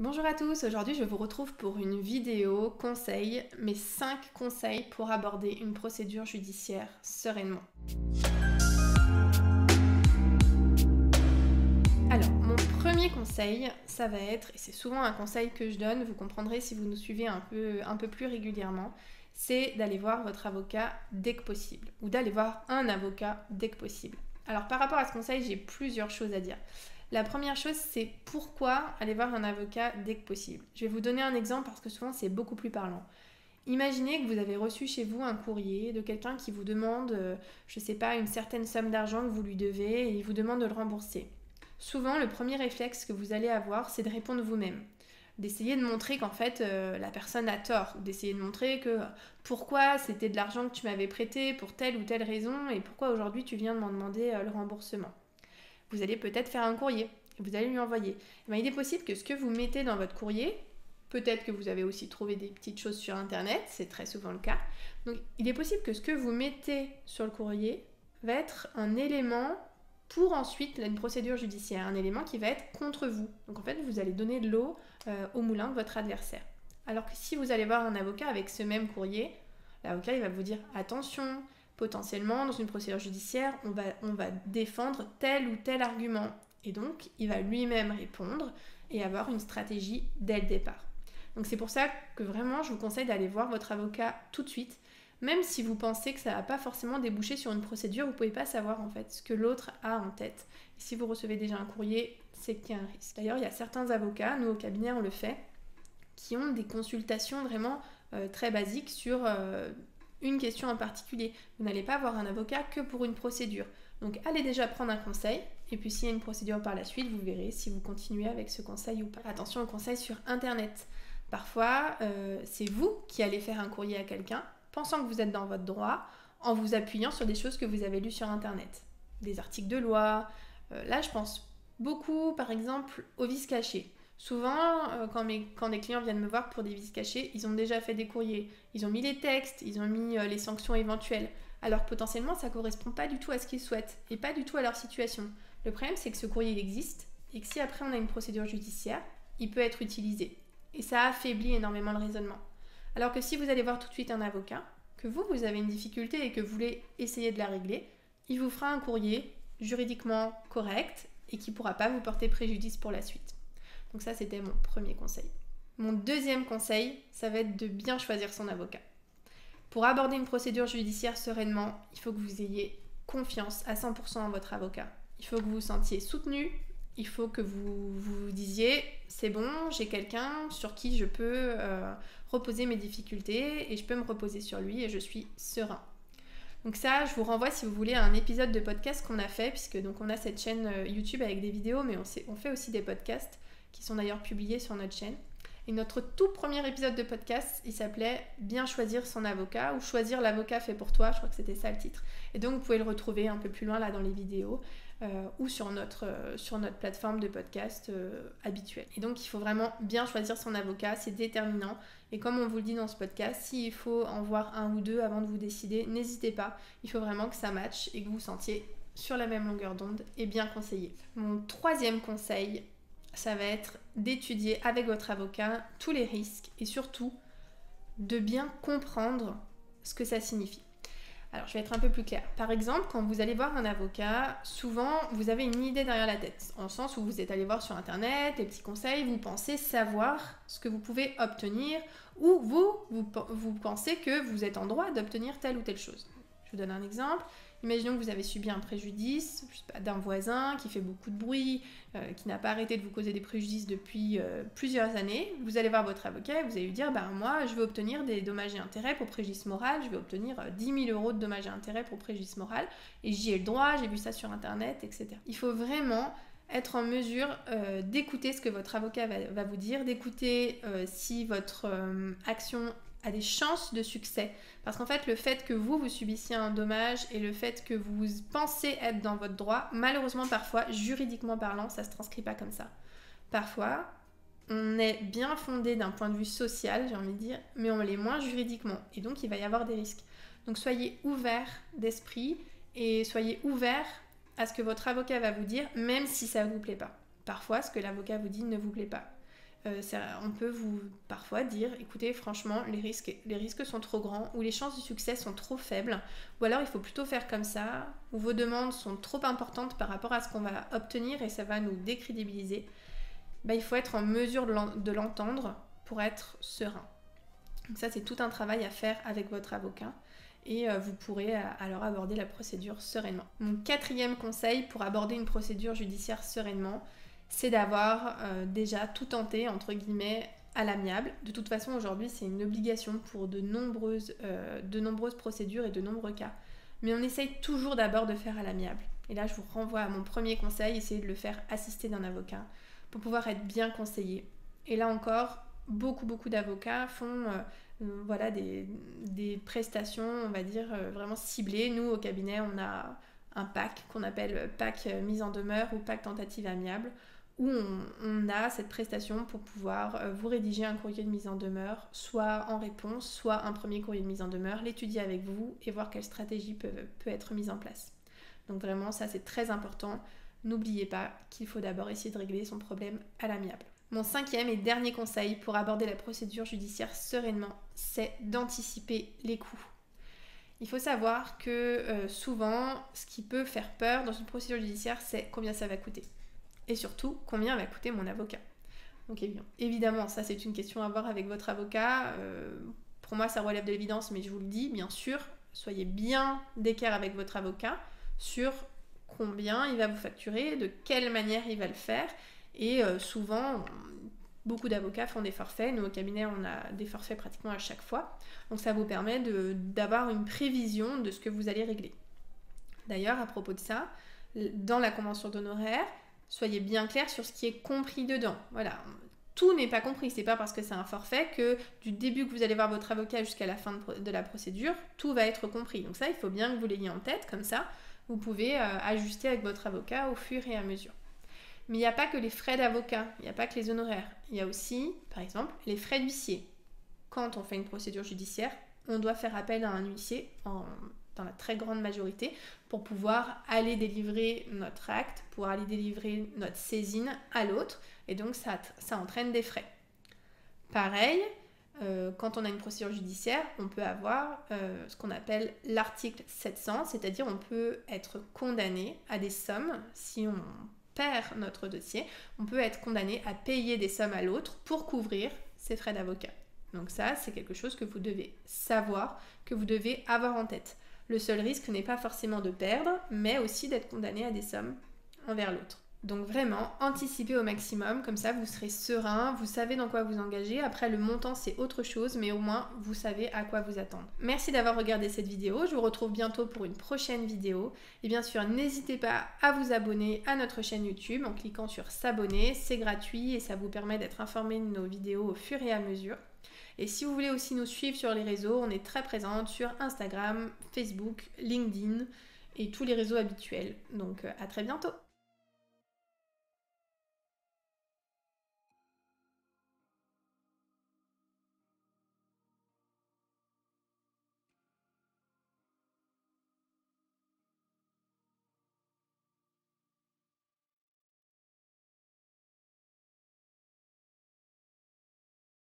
Bonjour à tous, aujourd'hui je vous retrouve pour une vidéo conseil, mes 5 conseils pour aborder une procédure judiciaire sereinement. Alors, mon premier conseil, ça va être, et c'est souvent un conseil que je donne, vous comprendrez si vous nous suivez un peu plus régulièrement, c'est d'aller voir votre avocat dès que possible, ou d'aller voir un avocat dès que possible. Alors par rapport à ce conseil, j'ai plusieurs choses à dire. La première chose, c'est pourquoi aller voir un avocat dès que possible. Je vais vous donner un exemple parce que souvent c'est beaucoup plus parlant. Imaginez que vous avez reçu chez vous un courrier de quelqu'un qui vous demande, je ne sais pas, une certaine somme d'argent que vous lui devez et il vous demande de le rembourser. Souvent, le premier réflexe que vous allez avoir, c'est de répondre vous-même. D'essayer de montrer qu'en fait, la personne a tort. Ou d'essayer de montrer que pourquoi c'était de l'argent que tu m'avais prêté pour telle ou telle raison et pourquoi aujourd'hui tu viens de m'en demander le remboursement. Vous allez peut-être faire un courrier, vous allez lui envoyer. Il est possible que ce que vous mettez dans votre courrier, peut-être que vous avez aussi trouvé des petites choses sur internet, c'est très souvent le cas. Donc il est possible que ce que vous mettez sur le courrier va être un élément pour ensuite une procédure judiciaire, un élément qui va être contre vous. Donc en fait, vous allez donner de l'eau au moulin de votre adversaire. Alors que si vous allez voir un avocat avec ce même courrier, l'avocat il va vous dire attention, potentiellement, dans une procédure judiciaire, on va défendre tel ou tel argument. Et donc, il va lui-même répondre et avoir une stratégie dès le départ. Donc c'est pour ça que vraiment, je vous conseille d'aller voir votre avocat tout de suite. Même si vous pensez que ça ne va pas forcément déboucher sur une procédure, vous ne pouvez pas savoir en fait ce que l'autre a en tête. Et si vous recevez déjà un courrier, c'est qu'il y a un risque. D'ailleurs, il y a certains avocats, nous au cabinet on le fait, qui ont des consultations vraiment très basiques sur une question en particulier. Vous n'allez pas avoir un avocat que pour une procédure. Donc allez déjà prendre un conseil, et puis s'il y a une procédure par la suite, vous verrez si vous continuez avec ce conseil ou pas. Attention aux conseils sur internet. Parfois, c'est vous qui allez faire un courrier à quelqu'un, pensant que vous êtes dans votre droit, en vous appuyant sur des choses que vous avez lues sur internet. Des articles de loi. Là, je pense beaucoup, par exemple, aux vices cachés. Souvent, quand des clients viennent me voir pour des vices cachés, ils ont déjà fait des courriers, ils ont mis les textes, ils ont mis les sanctions éventuelles, alors que potentiellement ça ne correspond pas du tout à ce qu'ils souhaitent et pas du tout à leur situation. Le problème, c'est que ce courrier il existe et que si après on a une procédure judiciaire, il peut être utilisé. Et ça affaiblit énormément le raisonnement. Alors que si vous allez voir tout de suite un avocat, que vous avez une difficulté et que vous voulez essayer de la régler, il vous fera un courrier juridiquement correct et qui ne pourra pas vous porter préjudice pour la suite. Donc ça, c'était mon premier conseil. Mon deuxième conseil, ça va être de bien choisir son avocat. Pour aborder une procédure judiciaire sereinement, il faut que vous ayez confiance à 100% en votre avocat. Il faut que vous vous sentiez soutenu, il faut que vous vous disiez « c'est bon, j'ai quelqu'un sur qui je peux reposer mes difficultés et je peux me reposer sur lui et je suis serein ». Donc ça, je vous renvoie si vous voulez à un épisode de podcast qu'on a fait, puisque donc on a cette chaîne YouTube avec des vidéos, mais on fait aussi des podcasts qui sont d'ailleurs publiés sur notre chaîne. Et notre tout premier épisode de podcast, il s'appelait « Bien choisir son avocat » ou « Choisir l'avocat fait pour toi », je crois que c'était ça le titre. Et donc vous pouvez le retrouver un peu plus loin là dans les vidéos ou sur notre plateforme de podcast habituelle. Et donc il faut vraiment bien choisir son avocat, c'est déterminant. Et comme on vous le dit dans ce podcast, s'il faut en voir un ou deux avant de vous décider, n'hésitez pas. Il faut vraiment que ça matche et que vous vous sentiez sur la même longueur d'onde et bien conseillé. Mon troisième conseil, ça va être d'étudier avec votre avocat tous les risques et surtout de bien comprendre ce que ça signifie. Alors, je vais être un peu plus claire. Par exemple, quand vous allez voir un avocat, souvent, vous avez une idée derrière la tête. En sens où vous êtes allé voir sur Internet, des petits conseils, vous pensez savoir ce que vous pouvez obtenir ou vous pensez que vous êtes en droit d'obtenir telle ou telle chose. Je vous donne un exemple. Imaginons que vous avez subi un préjudice d'un voisin qui fait beaucoup de bruit, qui n'a pas arrêté de vous causer des préjudices depuis plusieurs années. Vous allez voir votre avocat et vous allez lui dire moi, je veux obtenir des dommages et intérêts pour préjudice moral, je vais obtenir 10 000 € de dommages et intérêts pour préjudice moral, et j'y ai le droit, j'ai vu ça sur Internet, etc. Il faut vraiment être en mesure d'écouter ce que votre avocat va vous dire, d'écouter si votre action a des chances de succès. Parce qu'en fait, le fait que vous subissiez un dommage et le fait que vous pensez être dans votre droit, malheureusement parfois, juridiquement parlant, ça ne se transcrit pas comme ça. Parfois, on est bien fondé d'un point de vue social, j'ai envie de dire, mais on l'est moins juridiquement. Et donc, il va y avoir des risques. Donc, soyez ouverts d'esprit et soyez ouverts à ce que votre avocat va vous dire, même si ça ne vous plaît pas. Parfois, ce que l'avocat vous dit ne vous plaît pas. On peut vous parfois dire, écoutez, franchement, les risques sont trop grands, ou les chances de succès sont trop faibles, ou alors il faut plutôt faire comme ça, ou vos demandes sont trop importantes par rapport à ce qu'on va obtenir et ça va nous décrédibiliser. Il faut être en mesure de l'entendre pour être serein. Donc ça, c'est tout un travail à faire avec votre avocat et vous pourrez alors aborder la procédure sereinement. Mon 4e conseil pour aborder une procédure judiciaire sereinement, c'est d'avoir déjà tout tenté, entre guillemets, à l'amiable. De toute façon, aujourd'hui, c'est une obligation pour de nombreuses procédures et de nombreux cas. Mais on essaye toujours d'abord de faire à l'amiable. Et là, je vous renvoie à mon premier conseil, essayez de le faire assister d'un avocat pour pouvoir être bien conseillé. Et là encore, beaucoup d'avocats font des prestations, on va dire, vraiment ciblées. Nous, au cabinet, on a un PAC qu'on appelle PAC mise en demeure ou PAC tentative amiable, où on a cette prestation pour pouvoir vous rédiger un courrier de mise en demeure, soit en réponse, soit un premier courrier de mise en demeure, l'étudier avec vous et voir quelle stratégie peut être mise en place. Donc vraiment, ça c'est très important. N'oubliez pas qu'il faut d'abord essayer de régler son problème à l'amiable. Mon 5e et dernier conseil pour aborder la procédure judiciaire sereinement, c'est d'anticiper les coûts. Il faut savoir que souvent, ce qui peut faire peur dans une procédure judiciaire, c'est combien ça va coûter. Et surtout, combien va coûter mon avocat. Donc évidemment, ça c'est une question à voir avec votre avocat. Pour moi, ça relève de l'évidence, mais je vous le dis, bien sûr, soyez bien d'équerre avec votre avocat sur combien il va vous facturer, de quelle manière il va le faire. Et souvent, beaucoup d'avocats font des forfaits. Nous, au cabinet, on a des forfaits pratiquement à chaque fois. Donc ça vous permet d'avoir une prévision de ce que vous allez régler. D'ailleurs, à propos de ça, dans la convention d'honoraires, soyez bien clair sur ce qui est compris dedans. Voilà, tout n'est pas compris. C'est pas parce que c'est un forfait que du début que vous allez voir votre avocat jusqu'à la fin de la procédure, tout va être compris. Donc ça, il faut bien que vous l'ayez en tête. Comme ça, vous pouvez ajuster avec votre avocat au fur et à mesure. Mais il n'y a pas que les frais d'avocat, il n'y a pas que les honoraires. Il y a aussi, par exemple, les frais d'huissier. Quand on fait une procédure judiciaire, on doit faire appel à un huissier dans la très grande majorité pour pouvoir aller délivrer notre acte, pour aller délivrer notre saisine à l'autre. Et donc, ça entraîne des frais. Pareil, quand on a une procédure judiciaire, on peut avoir ce qu'on appelle l'article 700, c'est-à-dire on peut être condamné à des sommes si on perd notre dossier, on peut être condamné à payer des sommes à l'autre pour couvrir ses frais d'avocat. Donc ça, c'est quelque chose que vous devez savoir, que vous devez avoir en tête. Le seul risque n'est pas forcément de perdre, mais aussi d'être condamné à des sommes envers l'autre. Donc vraiment, anticipez au maximum, comme ça vous serez serein, vous savez dans quoi vous engagez. Après, le montant, c'est autre chose, mais au moins, vous savez à quoi vous attendre. Merci d'avoir regardé cette vidéo. Je vous retrouve bientôt pour une prochaine vidéo. Et bien sûr, n'hésitez pas à vous abonner à notre chaîne YouTube en cliquant sur s'abonner. C'est gratuit et ça vous permet d'être informé de nos vidéos au fur et à mesure. Et si vous voulez aussi nous suivre sur les réseaux, on est très présente sur Instagram, Facebook, LinkedIn et tous les réseaux habituels. Donc à très bientôt!